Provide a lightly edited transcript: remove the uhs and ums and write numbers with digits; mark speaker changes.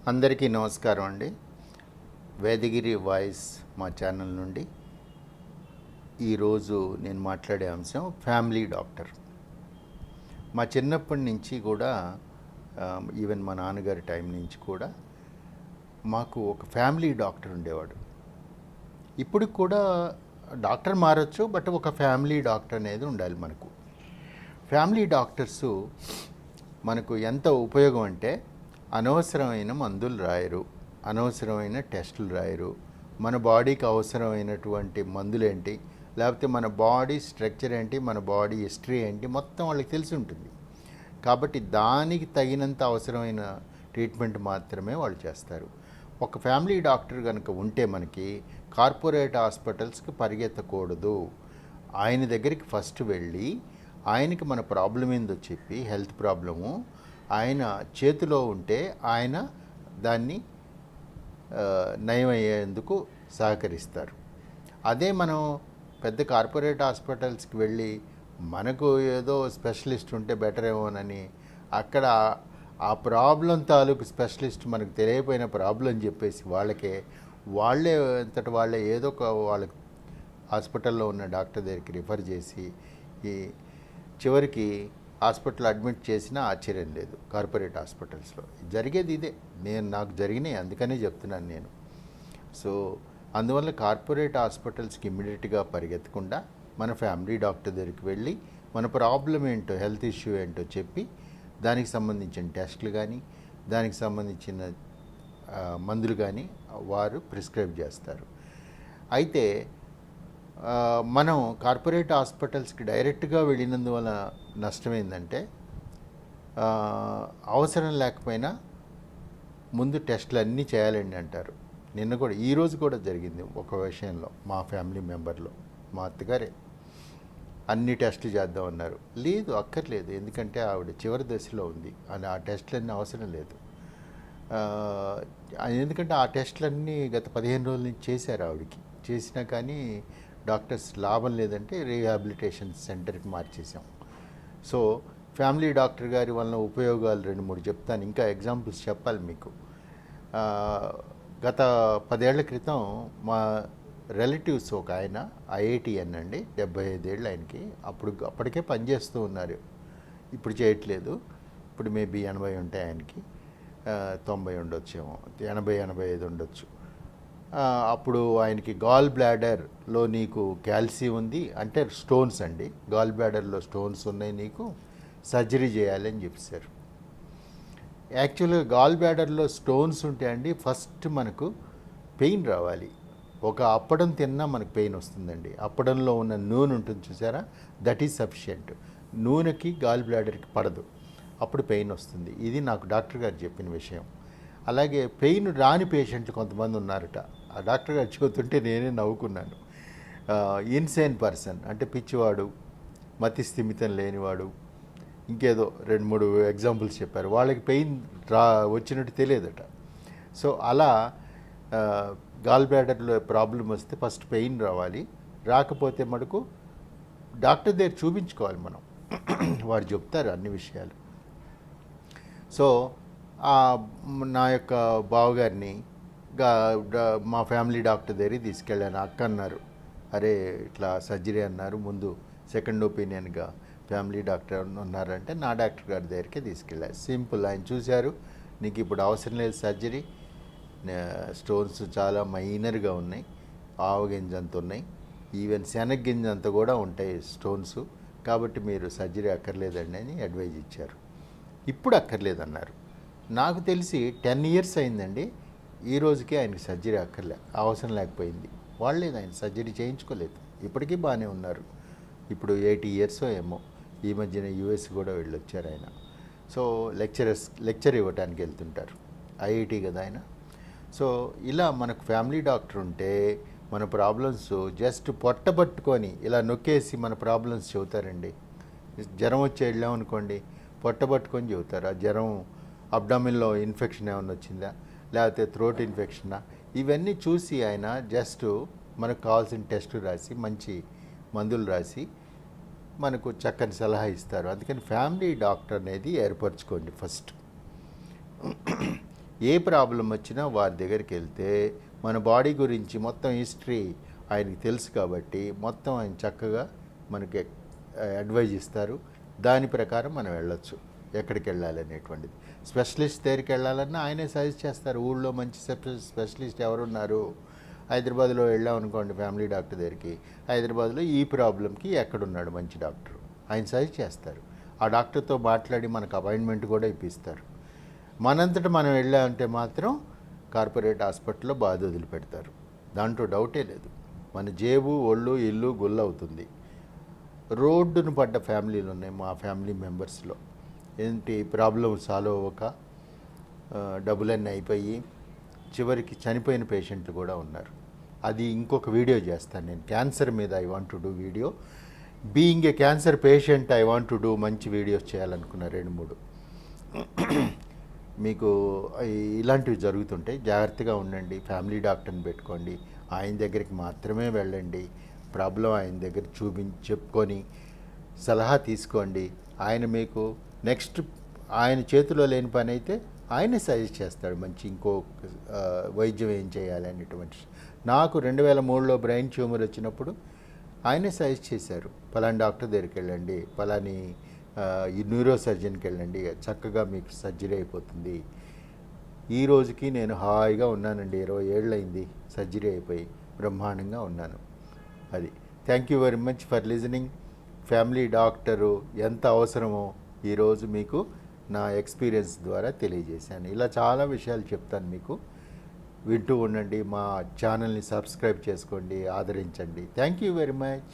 Speaker 1: అందరికీ నమస్కారం అండి. వేదగిరి వాయిస్ మా ఛానల్ నుండి ఈరోజు నేను మాట్లాడే అంశం ఫ్యామిలీ డాక్టర్. మా చిన్నప్పటి నుంచి కూడా ఈవెన్ మా నాన్నగారి టైం నుంచి కూడా మాకు ఒక ఫ్యామిలీ డాక్టర్ ఉండేవాడు. ఇప్పుడు కూడా డాక్టర్ మారచ్చు, బట్ ఒక ఫ్యామిలీ డాక్టర్ అనేది ఉండాలి మనకు. ఫ్యామిలీ డాక్టర్సు మనకు ఎంత ఉపయోగం అంటే, అనవసరమైన మందులు రాయరు, అనవసరమైన టెస్టులు రాయరు, మన బాడీకి అవసరమైనటువంటి మందులేంటి, లేకపోతే మన బాడీ స్ట్రక్చర్ ఏంటి, మన బాడీ హిస్టరీ ఏంటి, మొత్తం వాళ్ళకి తెలిసి ఉంటుంది. కాబట్టి దానికి తగినంత అవసరమైన ట్రీట్మెంట్ మాత్రమే వాళ్ళు చేస్తారు. ఒక ఫ్యామిలీ డాక్టర్ కనుక ఉంటే మనకి కార్పొరేట్ హాస్పిటల్స్కి పరిగెత్తకూడదు. ఆయన దగ్గరికి ఫస్ట్ వెళ్ళి ఆయనకి మన ప్రాబ్లం ఏందో చెప్పి, హెల్త్ ప్రాబ్లము ఆయన చేతిలో ఉంటే ఆయన దాన్ని నయమయ్యేందుకు సహకరిస్తారు. అదే మనం పెద్ద కార్పొరేట్ హాస్పిటల్స్కి వెళ్ళి మనకు ఏదో స్పెషలిస్ట్ ఉంటే బెటర్ ఏమోనని అక్కడ ఆ ప్రాబ్లం తాలూకు స్పెషలిస్ట్ మనకు తెలియపోయిన ప్రాబ్లం చెప్పేసి వాళ్ళే అంతటి వాళ్ళే ఏదో ఒక వాళ్ళకి హాస్పిటల్లో ఉన్న డాక్టర్ దగ్గరికి రిఫర్ చేసి ఈ చివరికి హాస్పిటల్ అడ్మిట్ చేసినా ఆశ్చర్యం లేదు. కార్పొరేట్ హాస్పిటల్స్లో జరిగేది ఇదే. నాకు జరిగినాయి, అందుకనే చెప్తున్నాను నేను. సో అందువల్ల కార్పొరేట్ హాస్పిటల్స్కి ఇమ్మీడియట్గా పరిగెత్తకుండా మన ఫ్యామిలీ డాక్టర్ దగ్గరికి వెళ్ళి మన ప్రాబ్లం ఏంటో, హెల్త్ ఇష్యూ ఏంటో చెప్పి దానికి సంబంధించిన టెస్టులు కానీ, దానికి సంబంధించిన మందులు కానీ వారు ప్రిస్క్రైబ్ చేస్తారు. అయితే మనం కార్పొరేట్ హాస్పిటల్స్కి డైరెక్ట్గా వెళ్ళినందువల్ల నష్టం ఏంటంటే, అవసరం లేకపోయినా ముందు టెస్టులు అన్నీ చేయాలండి అంటారు. నిన్న కూడా, ఈరోజు కూడా జరిగింది ఒక విషయంలో. మా ఫ్యామిలీ మెంబర్లో మా అత్తగారే అన్ని టెస్టులు చేద్దామన్నారు. లేదు, అక్కర్లేదు, ఎందుకంటే ఆవిడ చివరి దశలో ఉంది అని ఆ టెస్టులన్నీ అవసరం లేదు. ఎందుకంటే ఆ టెస్టులన్నీ గత 15 రోజుల నుంచి చేశారు ఆవిడకి. చేసినా కానీ డాక్టర్స్ లాభం లేదంటే రీహాబిలిటేషన్ సెంటర్కి మార్చేసాం. సో ఫ్యామిలీ డాక్టర్ గారి వలన ఉపయోగాలు 2-3 చెప్తాను. ఇంకా ఎగ్జాంపుల్స్ చెప్పాలి మీకు. గత 10 ఏళ్ల క్రితం మా రిలేటివ్స్ ఒక ఆయన ఐఐటిఎన్ అండి, 75 ఏళ్ళు ఆయనకి. అప్పటికే పనిచేస్తూ ఉన్నారు, ఇప్పుడు చేయట్లేదు. ఇప్పుడు మేబీ 80 ఉంటాయి ఆయనకి, 90 ఉండొచ్చేమో, 80-85 ఉండొచ్చు. అప్పుడు ఆయనకి గాల్ బ్లాడర్లో నీకు క్యాల్షియం ఉంది అంటే స్టోన్స్ అండి, గాల్ బ్లాడర్లో స్టోన్స్ ఉన్నాయి, నీకు సర్జరీ చేయాలని చెప్పారు. యాక్చువల్గా గాల్ బ్లాడర్లో స్టోన్స్ ఉంటే అండి ఫస్ట్ మనకు పెయిన్ రావాలి. ఒక అప్పడం తిన్నా మనకు పెయిన్ వస్తుందండి. అప్పడంలో ఉన్న నూనె ఉంటుంది చూసారా, దట్ ఈజ్ సఫిషియెంట్. నూనెకి గాల్ బ్లాడర్కి పడదు, అప్పుడు పెయిన్ వస్తుంది. ఇది నాకు డాక్టర్ గారు చెప్పిన విషయం. అలాగే పెయిన్ రాని పేషెంట్లు కొంతమంది ఉన్నారట. ఆ డాక్టర్ గారు చెబుతుంటే నేనే నవ్వుకున్నాను. ఇన్సేన్ పర్సన్ అంటే పిచ్చివాడు, మతి స్థిమితం లేనివాడు, ఇంకేదో 2-3 ఎగ్జాంపుల్స్ చెప్పారు. వాళ్ళకి పెయిన్ వచ్చినట్టు తెలియదట. సో అలా గాల్ బ్లాడర్లో ప్రాబ్లం వస్తే ఫస్ట్ పెయిన్ రావాలి. రాకపోతే మనకు డాక్టర్ దగ్గర చూపించుకోవాలి మనం. వాడు చెప్తారు అన్ని విషయాలు. సో నా యొక్క బావగారిని మా ఫ్యామిలీ డాక్టర్ దగ్గరికి తీసుకెళ్ళాను. అక్క అన్నారు, అరే ఇట్లా సర్జరీ అన్నారు, ముందు సెకండ్ ఒపీనియన్గా ఫ్యామిలీ డాక్టర్ ఉన్నారంటే నా డాక్టర్ గారి దగ్గరికి తీసుకెళ్ళారు. సింపుల్, ఆయన చూశారు, నీకు ఇప్పుడు అవసరం లేదు సర్జరీ, స్టోన్స్ చాలా మైనర్గా ఉన్నాయి, ఆవగింజ అంత ఉన్నాయి, ఈవెన్ శనగ్గింజ అంత కూడా ఉంటాయి స్టోన్స్, కాబట్టి మీరు సర్జరీ అక్కర్లేదండి అని అడ్వైజ్ ఇచ్చారు. ఇప్పుడు అక్కర్లేదన్నారు. నాకు తెలిసి 10 years అయిందండి, ఈ రోజుకి ఆయనకి సర్జరీ అవసరం లేకపోయింది. వాళ్ళేది, ఆయన సర్జరీ చేయించుకోలేదు, ఇప్పటికీ బాగానే ఉన్నారు. ఇప్పుడు 80 years ఏమో. ఈ మధ్యన యూఎస్ కూడా వెళ్ళొచ్చారు ఆయన. సో లెక్చర్ ఇవ్వడానికి వెళ్తుంటారు, ఐఐటి కదా ఆయన. సో ఇలా మనకు ఫ్యామిలీ డాక్టర్ ఉంటే మన ప్రాబ్లమ్స్ జస్ట్ పొట్టబట్టుకొని ఇలా నొక్కేసి మన ప్రాబ్లమ్స్ చెబుతారండి. జ్వరం వచ్చి వెళ్ళామనుకోండి, పొట్టబట్టుకొని చెబుతారు. ఆ జ్వరం అబ్డామిన్లో ఇన్ఫెక్షన్ ఏమైనా వచ్చిందా, లేకపోతే థ్రోట్ ఇన్ఫెక్షనా, ఇవన్నీ చూసి ఆయన జస్ట్ మనకు కావాల్సిన టెస్టులు రాసి మంచి మందులు రాసి మనకు చక్కని సలహా ఇస్తారు. అందుకని ఫ్యామిలీ డాక్టర్ అనేది ఏర్పరచుకోండి ఫస్ట్. ఏ ప్రాబ్లం వచ్చినా వారి దగ్గరికి వెళ్తే మన బాడీ గురించి మొత్తం హిస్టరీ ఆయనకి తెలుసు కాబట్టి మొత్తం ఆయన చక్కగా మనకి అడ్వైజ్ ఇస్తారు. దాని ప్రకారం మనం వెళ్ళొచ్చు ఎక్కడికి వెళ్ళాలి అనేటువంటిది. స్పెషలిస్ట్ దగ్గరికి వెళ్ళాలన్నా ఆయనే సజెస్ట్ చేస్తారు. ఊళ్ళో మంచి స్పెషలిస్ట్ ఎవరున్నారు, హైదరాబాద్లో వెళ్ళాం అనుకోండి ఫ్యామిలీ డాక్టర్ దగ్గరికి, హైదరాబాద్లో ఈ ప్రాబ్లంకి ఎక్కడున్నాడు మంచి డాక్టర్ ఆయన సజెస్ట్ చేస్తారు. ఆ డాక్టర్తో మాట్లాడి మనకు అపాయింట్మెంట్ కూడా ఇప్పిస్తారు. మనంతట మనం వెళ్ళామంటే మాత్రం కార్పొరేట్ హాస్పిటల్లో బాధ వదిలిపెడతారు, దాంట్లో డౌటే లేదు. మన జేబు ఒళ్ళు ఇల్లు గుల్ల అవుతుంది. రోడ్డును పడ్డ ఫ్యామిలీలు ఉన్నాయి మా ఫ్యామిలీ మెంబర్స్లో. ఏంటి ప్రాబ్లం సాల్వ్ అవ్వక డబ్బులన్నీ అయిపోయి చివరికి చనిపోయిన పేషెంట్లు కూడా ఉన్నారు. అది ఇంకొక వీడియో చేస్తాను నేను. క్యాన్సర్ మీద I want to do video. Being a cancer patient I want to do మంచి వీడియోస్ చేయాలనుకున్నా 2-3. మీకు ఇలాంటివి జరుగుతుంటాయి. జాగ్రత్తగా ఉండండి. ఫ్యామిలీ డాక్టర్ని పెట్టుకోండి. ఆయన దగ్గరికి మాత్రమే వెళ్ళండి. ప్రాబ్లం ఆయన దగ్గర చెప్పుకొని సలహా తీసుకోండి. ఆయన మీకు నెక్స్ట్ ఆయన చేతిలో లేని పని అయితే ఆయనే సజెస్ట్ చేస్తాడు మంచి ఇంకో వైద్యం ఏం చేయాలి అనేటువంటి. నాకు 2003లో బ్రెయిన్ ట్యూమర్ వచ్చినప్పుడు ఆయనే సజెస్ట్ చేశారు, పలాని డాక్టర్ దగ్గరికి వెళ్ళండి, పలాని ఈ న్యూరో సర్జన్కి వెళ్ళండి, చక్కగా మీకు సర్జరీ అయిపోతుంది. ఈ రోజుకి నేను హాయిగా ఉన్నానండి. 20 ఏళ్ళు అయింది సర్జరీ అయిపోయి, బ్రహ్మాండంగా ఉన్నాను. అది. Thank you very much for listening. Family doctor ఎంత అవసరమో ఈరోజు మీకు నా ఎక్స్పీరియన్స్ ద్వారా తెలియజేశాను. ఇలా చాలా విషయాలు చెప్తాను మీకు. వింటూ ఉండండి. మా ఛానల్ని సబ్స్క్రైబ్ చేసుకోండి, ఆదరించండి. Thank you very much.